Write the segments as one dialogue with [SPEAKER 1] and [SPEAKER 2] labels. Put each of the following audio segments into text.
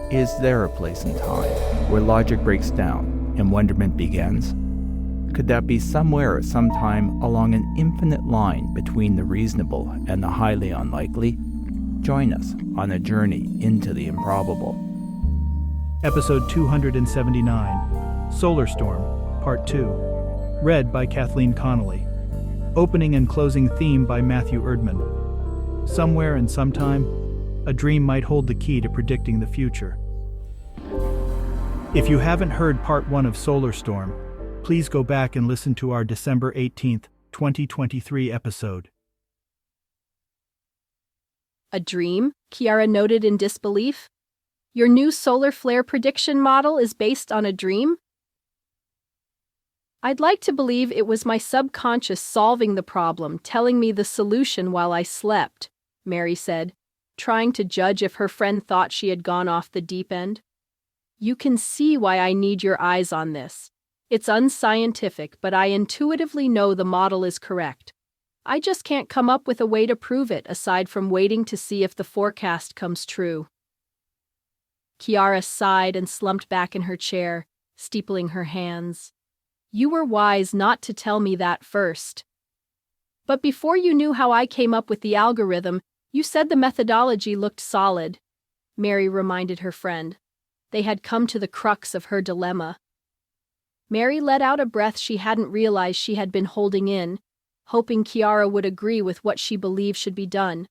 [SPEAKER 1] Is there a place and time where logic breaks down and wonderment begins? Could that be somewhere at some time along an infinite line between the reasonable and the highly unlikely? Join us on a journey into the improbable.
[SPEAKER 2] Episode 279, Solar Storm, Part 2. Read by Kathleen Connolly. Opening and closing theme by Matthew Erdman. Somewhere and sometime, a dream might hold the key to predicting the future. If you haven't heard Part 1 of Solar Storm, please go back and listen to our December 18th, 2023 episode.
[SPEAKER 3] A dream? Kiara noted in disbelief. Your new solar flare prediction model is based on a dream? I'd like to believe it was my subconscious solving the problem, telling me the solution while I slept, Mary said, trying to judge if her friend thought she had gone off the deep end. You can see why I need your eyes on this. It's unscientific, but I intuitively know the model is correct. I just can't come up with a way to prove it aside from waiting to see if the forecast comes true. Kiara sighed and slumped back in her chair, steepling her hands. You were wise not to tell me that first. But before you knew how I came up with the algorithm, you said the methodology looked solid, Mary reminded her friend. They had come to the crux of her dilemma. Mary let out a breath she hadn't realized she had been holding in, hoping Kiara would agree with what she believed should be done.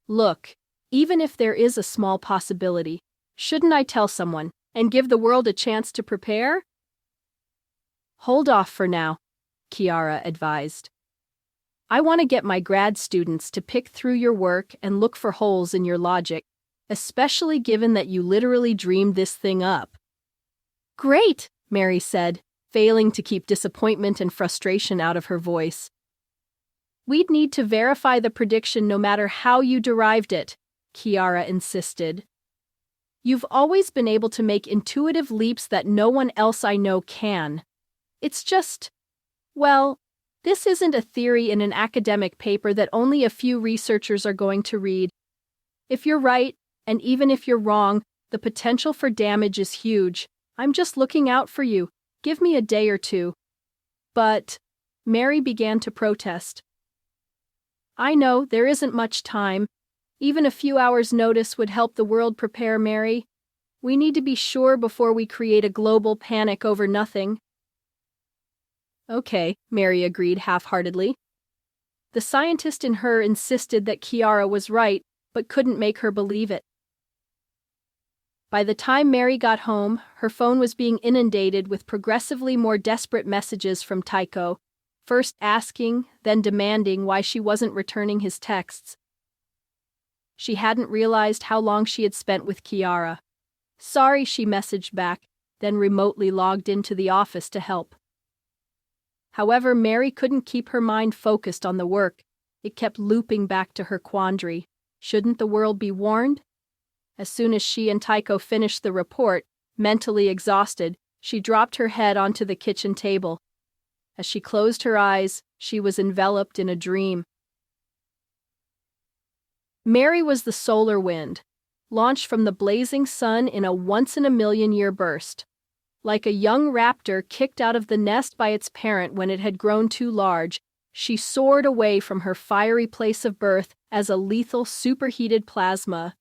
[SPEAKER 3] Look, even if there is a small possibility, shouldn't I tell someone and give the world a chance to prepare? Hold off for now, Kiara advised. I want to get my grad students to pick through your work and look for holes in your logic, especially given that you literally dreamed this thing up. Great, Mary said, failing to keep disappointment and frustration out of her voice. We'd need to verify the prediction no matter how you derived it, Kiara insisted. You've always been able to make intuitive leaps that no one else I know can. It's just, well, this isn't a theory in an academic paper that only a few researchers are going to read. If you're right, and even if you're wrong, the potential for damage is huge. I'm just looking out for you. Give me a day or two. But, Mary began to protest. I know, there isn't much time. Even a few hours' notice would help the world prepare, Mary. We need to be sure before we create a global panic over nothing. Okay, Mary agreed half-heartedly. The scientist in her insisted that Kiara was right, but couldn't make her believe it. By the time Mary got home, her phone was being inundated with progressively more desperate messages from Tycho, first asking, then demanding why she wasn't returning his texts. She hadn't realized how long she had spent with Kiara. Sorry, she messaged back, then remotely logged into the office to help. However, Mary couldn't keep her mind focused on the work. It kept looping back to her quandary. Shouldn't the world be warned? As soon as she and Tycho finished the report, mentally exhausted, she dropped her head onto the kitchen table. As she closed her eyes, she was enveloped in a dream. Mary was the solar wind, launched from the blazing sun in a once-in-a-million-year burst. Like a young raptor kicked out of the nest by its parent when it had grown too large, she soared away from her fiery place of birth as a lethal superheated plasma.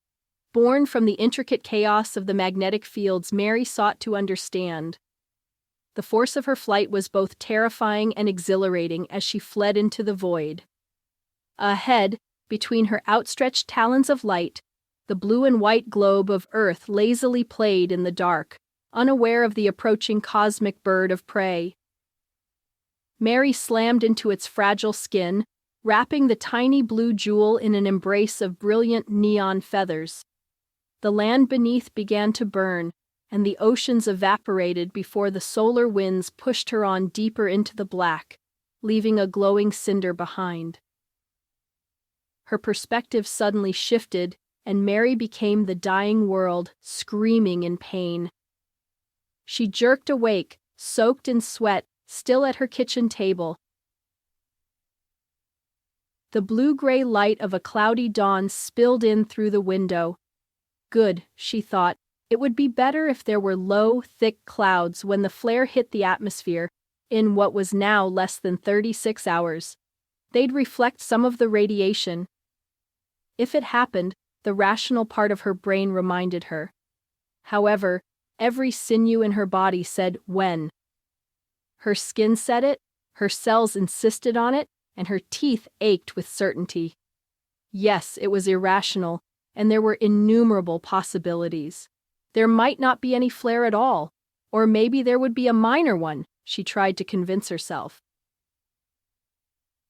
[SPEAKER 3] Born from the intricate chaos of the magnetic fields Mary sought to understand. The force of her flight was both terrifying and exhilarating as she fled into the void. Ahead, between her outstretched talons of light, the blue and white globe of Earth lazily played in the dark, unaware of the approaching cosmic bird of prey. Mary slammed into its fragile skin, wrapping the tiny blue jewel in an embrace of brilliant neon feathers. The land beneath began to burn, and the oceans evaporated before the solar winds pushed her on deeper into the black, leaving a glowing cinder behind. Her perspective suddenly shifted, and Mary became the dying world, screaming in pain. She jerked awake, soaked in sweat, still at her kitchen table. The blue-gray light of a cloudy dawn spilled in through the window. Good, she thought. It would be better if there were low, thick clouds when the flare hit the atmosphere, in what was now less than 36 hours. They'd reflect some of the radiation. If it happened, the rational part of her brain reminded her. However, every sinew in her body said when. Her skin said it, her cells insisted on it, and her teeth ached with certainty. Yes, it was irrational, and there were innumerable possibilities. There might not be any flare at all, or maybe there would be a minor one, she tried to convince herself.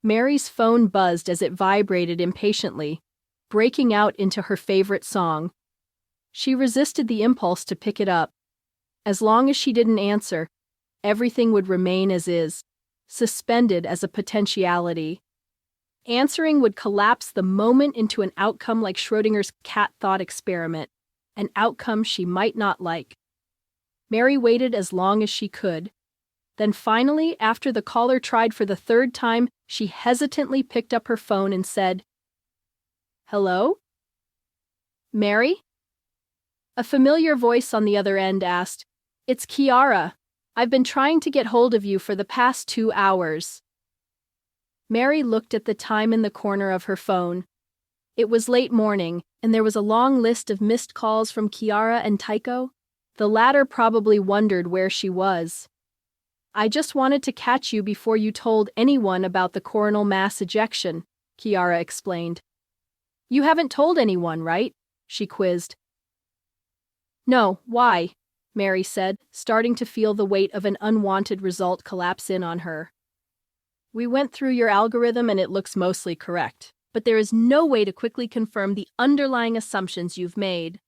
[SPEAKER 3] Mary's phone buzzed as it vibrated impatiently, breaking out into her favorite song. She resisted the impulse to pick it up. As long as she didn't answer, everything would remain as is, suspended as a potentiality. Answering would collapse the moment into an outcome like Schrödinger's cat thought experiment, an outcome she might not like. Mary waited as long as she could. Then finally, after the caller tried for the third time, she hesitantly picked up her phone and said, "Hello? Mary?" A familiar voice on the other end asked, "It's Kiara. I've been trying to get hold of you for the past 2 hours." Mary looked at the time in the corner of her phone. It was late morning, and there was a long list of missed calls from Kiara and Tycho. The latter probably wondered where she was. "I just wanted to catch you before you told anyone about the coronal mass ejection," Kiara explained. "You haven't told anyone, right?" she quizzed. "No, why?" Mary said, starting to feel the weight of an unwanted result collapse in on her. "We went through your algorithm and it looks mostly correct, but there is no way to quickly confirm the underlying assumptions you've made.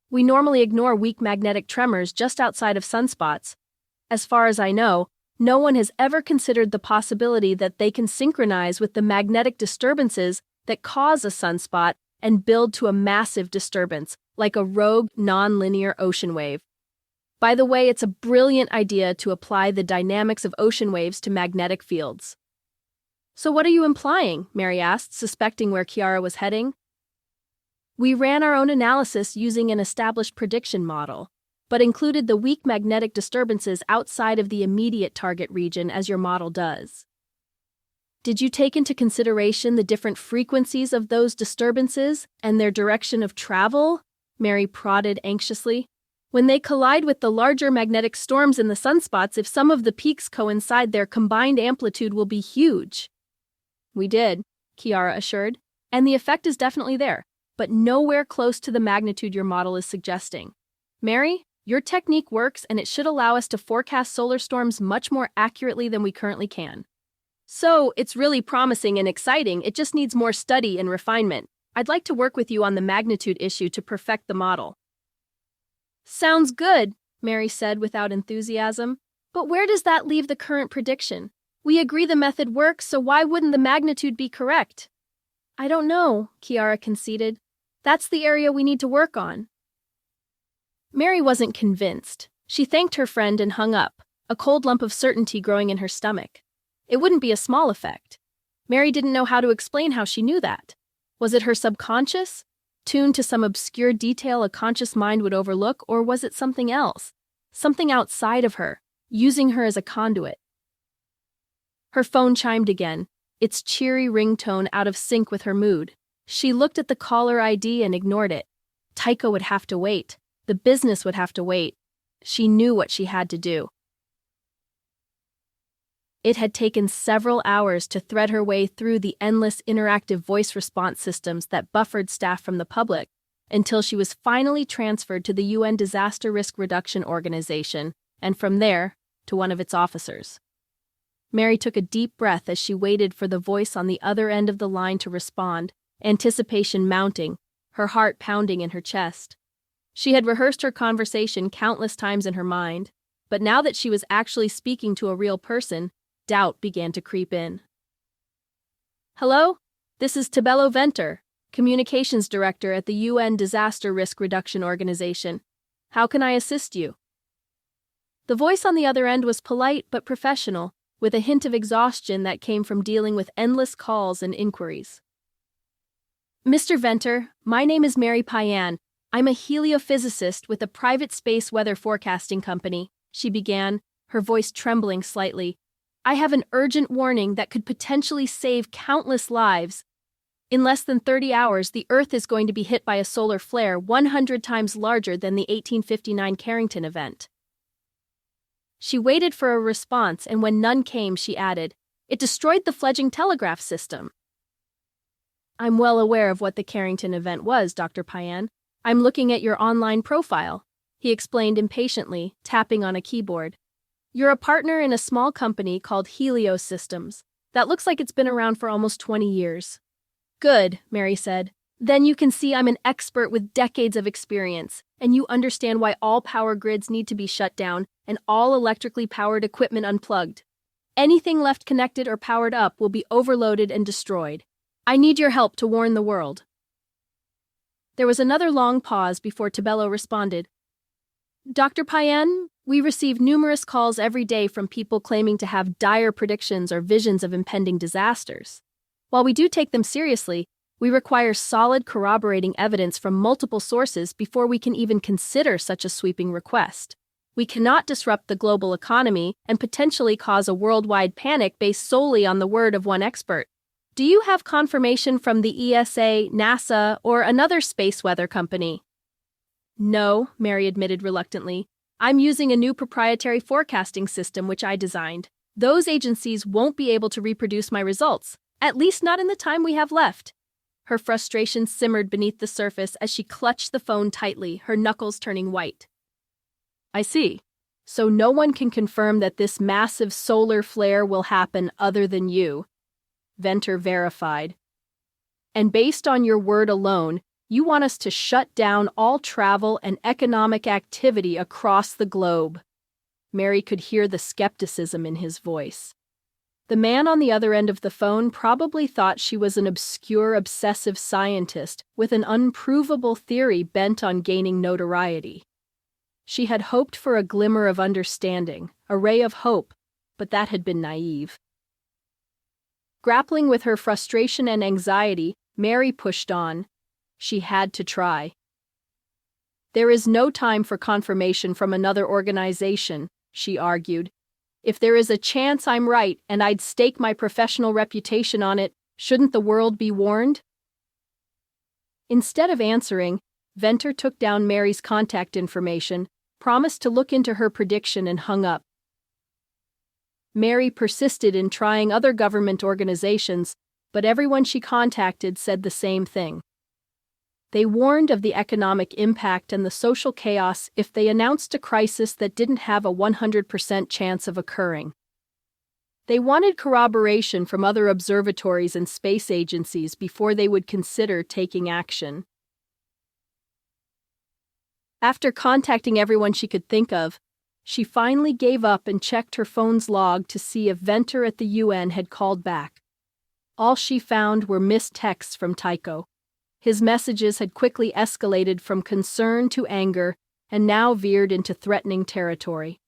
[SPEAKER 3] We normally ignore weak magnetic tremors just outside of sunspots. As far as I know, no one has ever considered the possibility that they can synchronize with the magnetic disturbances that cause a sunspot and build to a massive disturbance, like a rogue, non-linear ocean wave. By the way, it's a brilliant idea to apply the dynamics of ocean waves to magnetic fields." "So what are you implying?" Mary asked, suspecting where Kiara was heading. "We ran our own analysis using an established prediction model, but included the weak magnetic disturbances outside of the immediate target region as your model does." "Did you take into consideration the different frequencies of those disturbances and their direction of travel?" Mary prodded anxiously. "When they collide with the larger magnetic storms in the sunspots, if some of the peaks coincide, their combined amplitude will be huge." "We did," Kiara assured, "and the effect is definitely there, but nowhere close to the magnitude your model is suggesting. Mary, your technique works and it should allow us to forecast solar storms much more accurately than we currently can. So, it's really promising and exciting, it just needs more study and refinement. I'd like to work with you on the magnitude issue to perfect the model." "Sounds good," Mary said without enthusiasm. "But where does that leave the current prediction? We agree the method works, so why wouldn't the magnitude be correct?" "I don't know," Kiara conceded. "That's the area we need to work on." Mary wasn't convinced. She thanked her friend and hung up, a cold lump of certainty growing in her stomach. It wouldn't be a small effect. Mary didn't know how to explain how she knew that. Was it her subconscious, tuned to some obscure detail a conscious mind would overlook, or was it something else, something outside of her, using her as a conduit? Her phone chimed again, its cheery ringtone out of sync with her mood. She looked at the caller ID and ignored it. Tycho would have to wait. The business would have to wait. She knew what she had to do. It had taken several hours to thread her way through the endless interactive voice response systems that buffered staff from the public, until she was finally transferred to the UN Disaster Risk Reduction Organization, and from there, to one of its officers. Mary took a deep breath as she waited for the voice on the other end of the line to respond, anticipation mounting, her heart pounding in her chest. She had rehearsed her conversation countless times in her mind, but now that she was actually speaking to a real person, doubt began to creep in. "Hello? This is Tabello Venter, Communications Director at the UN Disaster Risk Reduction Organization. How can I assist you?" The voice on the other end was polite but professional, with a hint of exhaustion that came from dealing with endless calls and inquiries. "Mr. Venter, my name is Mary Payan. I'm a heliophysicist with a private space weather forecasting company, she began, her voice trembling slightly. I have an urgent warning that could potentially save countless lives. In less than 30 hours, the Earth is going to be hit by a solar flare 100 times larger than the 1859 Carrington event. She waited for a response, and when none came, she added, It destroyed the fledgling telegraph system. I'm well aware of what the Carrington event was, Dr. Payan. I'm looking at your online profile, he explained impatiently, tapping on a keyboard. You're a partner in a small company called Helios Systems. That looks like it's been around for almost 20 years. Good, Mary said. Then you can see I'm an expert with decades of experience, and you understand why all power grids need to be shut down and all electrically powered equipment unplugged. Anything left connected or powered up will be overloaded and destroyed. I need your help to warn the world. There was another long pause before Tabello responded. Dr. Payan, we receive numerous calls every day from people claiming to have dire predictions or visions of impending disasters. While we do take them seriously, we require solid corroborating evidence from multiple sources before we can even consider such a sweeping request. We cannot disrupt the global economy and potentially cause a worldwide panic based solely on the word of one expert. Do you have confirmation from the ESA, NASA, or another space weather company? No, Mary admitted reluctantly. I'm using a new proprietary forecasting system which I designed. Those agencies won't be able to reproduce my results, at least not in the time we have left. Her frustration simmered beneath the surface as she clutched the phone tightly, her knuckles turning white. I see. So no one can confirm that this massive solar flare will happen other than you, Venter verified. And based on your word alone, you want us to shut down all travel and economic activity across the globe. Mary could hear the skepticism in his voice. The man on the other end of the phone probably thought she was an obscure obsessive scientist with an unprovable theory bent on gaining notoriety. She had hoped for a glimmer of understanding, a ray of hope, but that had been naive. Grappling with her frustration and anxiety, Mary pushed on. She had to try. There is no time for confirmation from another organization, she argued. If there is a chance I'm right and I'd stake my professional reputation on it, shouldn't the world be warned? Instead of answering, Venter took down Mary's contact information, promised to look into her prediction, and hung up. Mary persisted in trying other government organizations, but everyone she contacted said the same thing. They warned of the economic impact and the social chaos if they announced a crisis that didn't have a 100% chance of occurring. They wanted corroboration from other observatories and space agencies before they would consider taking action. After contacting everyone she could think of, she finally gave up and checked her phone's log to see if Venter at the UN had called back. All she found were missed texts from Tycho. His messages had quickly escalated from concern to anger and now veered into threatening territory.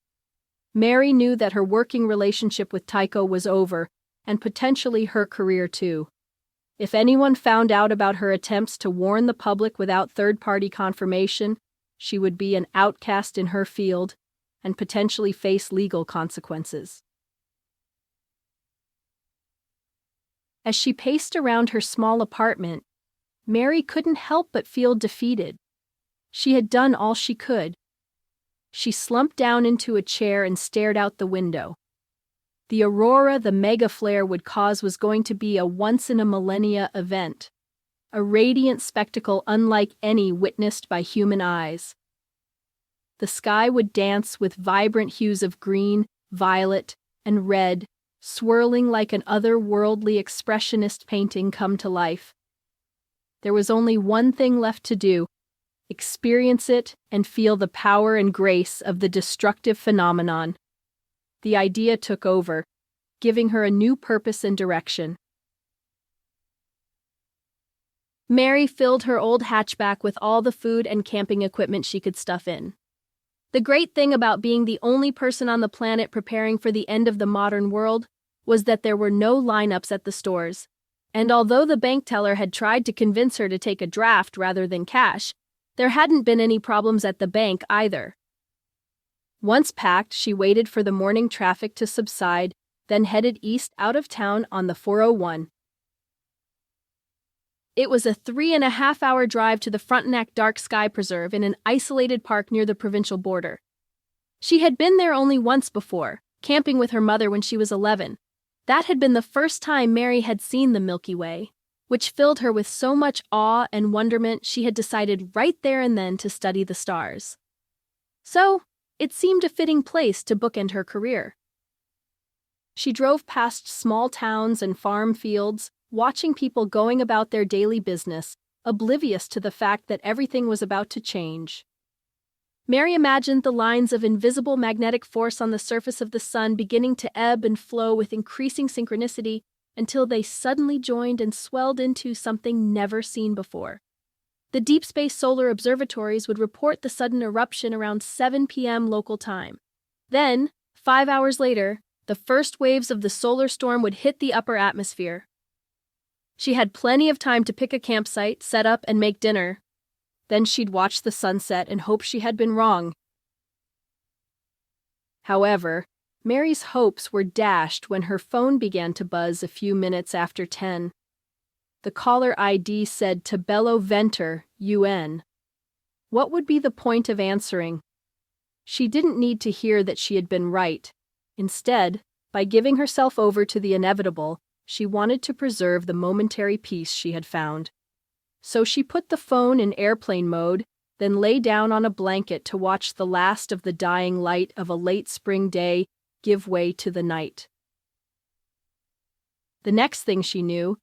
[SPEAKER 3] Mary knew that her working relationship with Tycho was over, and potentially her career too. If anyone found out about her attempts to warn the public without third-party confirmation, she would be an outcast in her field and potentially face legal consequences. As she paced around her small apartment, Mary couldn't help but feel defeated. She had done all she could. She slumped down into a chair and stared out the window. The aurora the mega flare would cause was going to be a once-in-a-millennia event, a radiant spectacle unlike any witnessed by human eyes. The sky would dance with vibrant hues of green, violet, and red, swirling like an otherworldly expressionist painting come to life. There was only one thing left to do: experience it and feel the power and grace of the destructive phenomenon. The idea took over, giving her a new purpose and direction. Mary filled her old hatchback with all the food and camping equipment she could stuff in. The great thing about being the only person on the planet preparing for the end of the modern world was that there were no lineups at the stores. And although the bank teller had tried to convince her to take a draft rather than cash, There hadn't been any problems at the bank either. Once packed, she waited for the morning traffic to subside, then headed east out of town on the 401. It was a 3.5-hour drive to the Frontenac Dark Sky Preserve in an isolated park near the provincial border. She had been there only once before, camping with her mother when she was 11. That had been the first time Mary had seen the Milky Way, which filled her with so much awe and wonderment she had decided right there and then to study the stars. So, it seemed a fitting place to bookend her career. She drove past small towns and farm fields, watching people going about their daily business, oblivious to the fact that everything was about to change. Mary imagined the lines of invisible magnetic force on the surface of the sun beginning to ebb and flow with increasing synchronicity until they suddenly joined and swelled into something never seen before. The deep space solar observatories would report the sudden eruption around 7 p.m. local time. Then, 5 hours later, the first waves of the solar storm would hit the upper atmosphere. She had plenty of time to pick a campsite, set up, and make dinner. Then she'd watch the sunset and hope she had been wrong. However, Mary's hopes were dashed when her phone began to buzz a few minutes after 10. The caller ID said Tabello Venter, UN. What would be the point of answering? She didn't need to hear that she had been right. Instead, by giving herself over to the inevitable, she wanted to preserve the momentary peace she had found. So she put the phone in airplane mode, then lay down on a blanket to watch the last of the dying light of a late spring day give way to the night. The next thing she knew,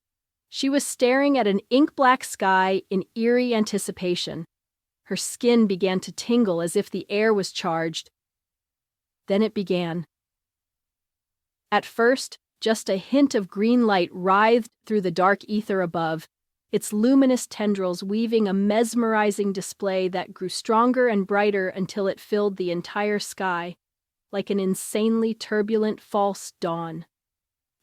[SPEAKER 3] she was staring at an ink-black sky in eerie anticipation. Her skin began to tingle as if the air was charged. Then it began. At first, just a hint of green light writhed through the dark ether above, its luminous tendrils weaving a mesmerizing display that grew stronger and brighter until it filled the entire sky, like an insanely turbulent false dawn.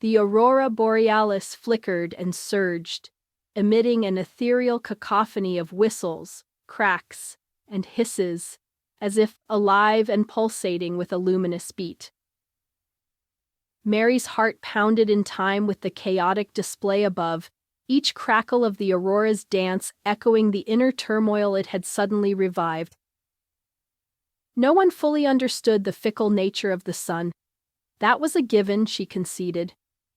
[SPEAKER 3] The aurora borealis flickered and surged, emitting an ethereal cacophony of whistles, cracks, and hisses, as if alive and pulsating with a luminous beat. Mary's heart pounded in time with the chaotic display above, each crackle of the aurora's dance echoing the inner turmoil it had suddenly revived. No one fully understood the fickle nature of the sun. That was a given, she conceded.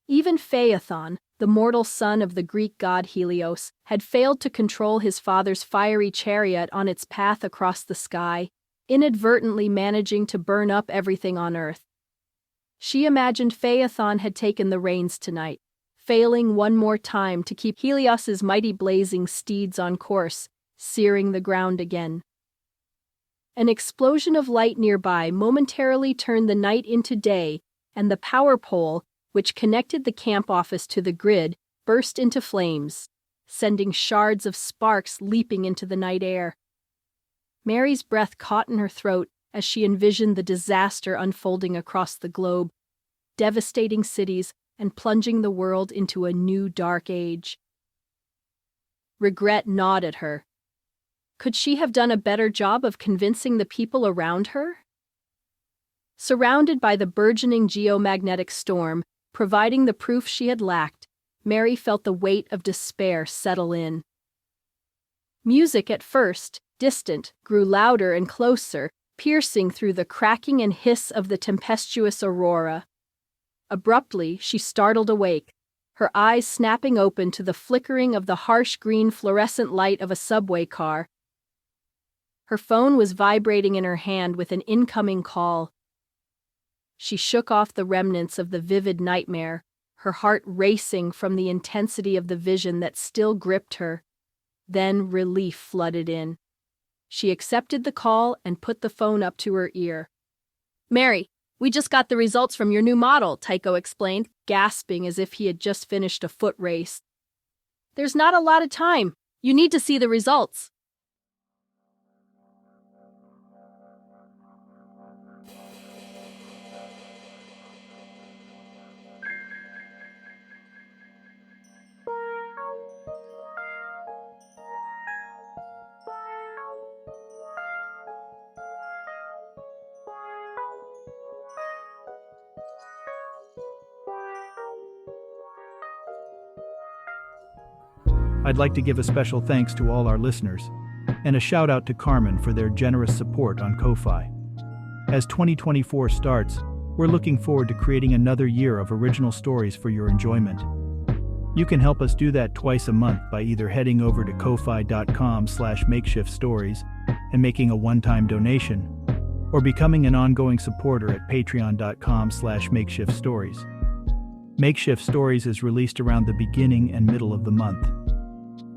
[SPEAKER 3] Even Phaethon, the mortal son of the Greek god Helios, had failed to control his father's fiery chariot on its path across the sky, inadvertently managing to burn up everything on Earth. She imagined Phaethon had taken the reins tonight, failing one more time to keep Helios's mighty blazing steeds on course, searing the ground again. An explosion of light nearby momentarily turned the night into day, and the power pole, which connected the camp office to the grid, burst into flames, sending shards of sparks leaping into the night air. Mary's breath caught in her throat as she envisioned the disaster unfolding across the globe, devastating cities and plunging the world into a new dark age. Regret gnawed at her. Could she have done a better job of convincing the people around her? Surrounded by the burgeoning geomagnetic storm, providing the proof she had lacked, Mary felt the weight of despair settle in. Music at first, distant, grew louder and closer, piercing through the cracking and hiss of the tempestuous aurora. Abruptly, she startled awake, her eyes snapping open to the flickering of the harsh green fluorescent light of a subway car. Her phone was vibrating in her hand with an incoming call. She shook off the remnants of the vivid nightmare, her heart racing from the intensity of the vision that still gripped her. Then relief flooded in. She accepted the call and put the phone up to her ear. "Mary, we just got the results from your new model," Tycho explained, gasping as if he had just finished a foot race. "There's not a lot of time. You need to see the results."
[SPEAKER 2] I'd like to give a special thanks to all our listeners, and a shout out to Carmen for their generous support on Ko-Fi. As 2024 starts, we're looking forward to creating another year of original stories for your enjoyment. You can help us do that twice a month by either heading over to ko-fi.com/makeshiftstories and making a one-time donation, or becoming an ongoing supporter at patreon.com/makeshiftstories. Makeshift Stories is released around the beginning and middle of the month.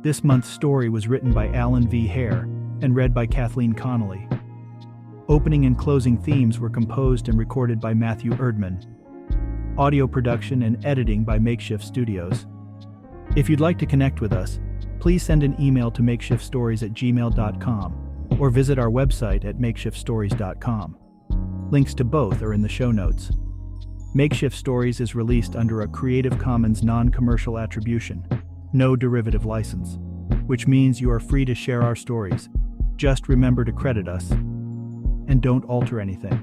[SPEAKER 2] This month's story was written by Alan V. Hare and read by Kathleen Connolly. Opening and closing themes were composed and recorded by Matthew Erdman. Audio production and editing by Makeshift Studios. If you'd like to connect with us, please send an email to makeshiftstories@gmail.com or visit our website at makeshiftstories.com. Links to both are in the show notes. Makeshift Stories is released under a Creative Commons non-commercial attribution, no derivative license, which means you are free to share our stories. Just remember to credit us, and don't alter anything.